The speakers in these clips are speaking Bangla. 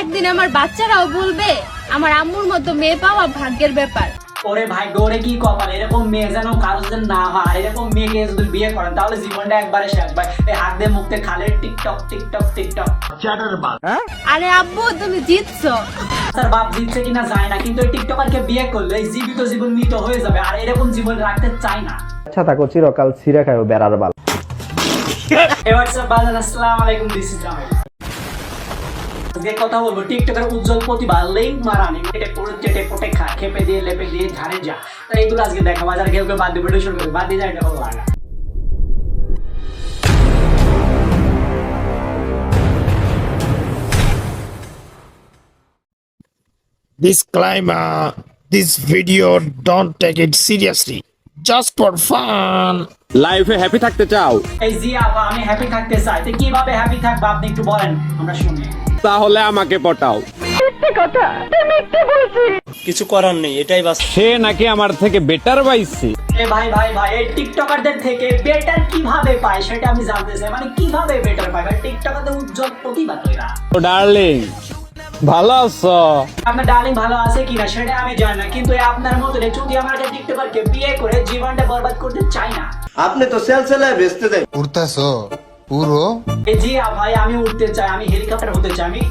একদিন আমার বাচ্চারাও বলবে আমার আম্মুর মতো মেয়ে পাওয়া ভাগ্যের ব্যাপার। ওরে ভাই গোরে কি কপাল, এরকম মেয়ে যেন কারো যেন না হয়। এরকম মেয়েকে যদি বিয়ে করেন তাহলে জীবনটা একবারে শেষ ভাই। এই হাত দিয়ে মুখতে খালে টিকটক টিকটক টিকটক। আরে আব্বু তুমি জিতছো। স্যার বাপ জিতছে কিনা যায় না, কিন্তু এই টিকটকারকে বিয়ে করলে এই জীবিত জীবন মৃত হয়ে যাবে, আর এরকম জীবন রাখতে চাই না। আচ্ছা থাকো চিরকাল ছিঁড়ে খায়ও বেড়ার বাল। এবার স্যার বাজান আসসালামু আলাইকুম, দিস ইজ জামিল। যে কথা বলবো টিকটকের উজ্জ্বল প্রতিভা লিঙ্ক মারানি কেটে পুরো চেটে পটে খা খেপে দিয়ে লেপে দিয়ে ঝাড়ে যা। তাই এগুলো আজকে দেখা বাজার কেউ কেউ বাদ দিয়ে ভিডিও শুরু করে বাদ দিয়ে যায়, এটা ভালো লাগা। Disclaimer: this video don't take it seriously, just for fun. লাইফে হ্যাপি থাকতে চাও? এই জি আপা আমি হ্যাপি থাকতে চাই। তো কিভাবে হ্যাপি থাকবো আপনি একটু বলেন, আমরা শুনি। তাহলে আমাকে পটাও। কিছু করার নেই, এটাই বাস্তব। সে নাকি আমার থেকে বেটার পাইছে। এ ভাই ভাই ভাই এই টিকটকারদের থেকে বেটার কিভাবে পায় সেটা আমি জানতে চাই। মানে কিভাবে বেটার পায় ভাই? টিকটকারদের উজ্জ্বল প্রতিভা তো এরা। ও ডার্লিং ভালো আছো? আপনার ডার্লিং ভালো আছে কিনা সেটা আমি জানি না, কিন্তু আপনার মতো যদি আমার একটা টিকটকারকে বিয়ে করে জীবনটা বরবাদ করতে চাই না। আপনি তো সেলসেলায় বেচতে দেন। উড়তাছো পুরো? এই জি ভাই আমি উঠতে চাই, আমি হেলিকপ্টার হতে চাই, আমি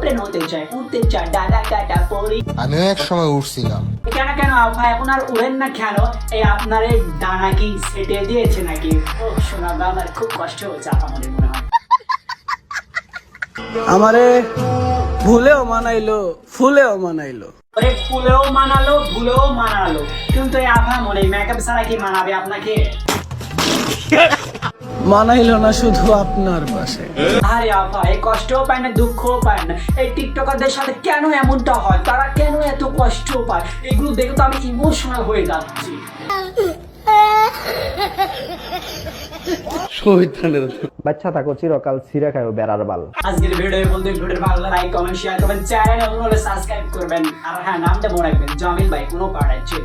প্লেন হতে চাই, উঠতে চাই, ডানা কাটা পরি। আমিও এক সময় উঠছিলাম। কেন কেন আপা এখন আর উড়েন না কেন? এই আপনার এই ডানা কি সেটে দিয়েছে নাকি? ও শোনা আমার খুব কষ্ট হচ্ছে আপা, মনে মনে হয়। আমারে ভুলেও মানাইলো, ফুলেও মানাইলো। ওরে ফুলেও মানালো ভুলেও মানালো, কিন্তু এই আপা মনে মেকআপ ছাড়া কি মানাবে আপনাকে? মানাইলো না শুধু আপনার পাশে। আরে আপা এই কষ্টও পায় না দুঃখও পায় না। এই টিকটকারদের সাথে কেন এমনটা হয়? তারা কেন এত কষ্ট পায়? এগুলো দেখে তো আমি ইমোশনাল হয়ে যাচ্ছি। বাচ্চা থাকো চিরকাল ছিঁড়ে খায়ও বেড়ার বাল। আজকের ভিডিও বলতে ভিডিওর ভালো লাইক কমেন্ট শেয়ার করবেন, চ্যানেল সাবস্ক্রাইব করবেন, আর হ্যাঁ নামটা মনে রাখবেন জামিল ভাই, কোনো পার্ট আছে।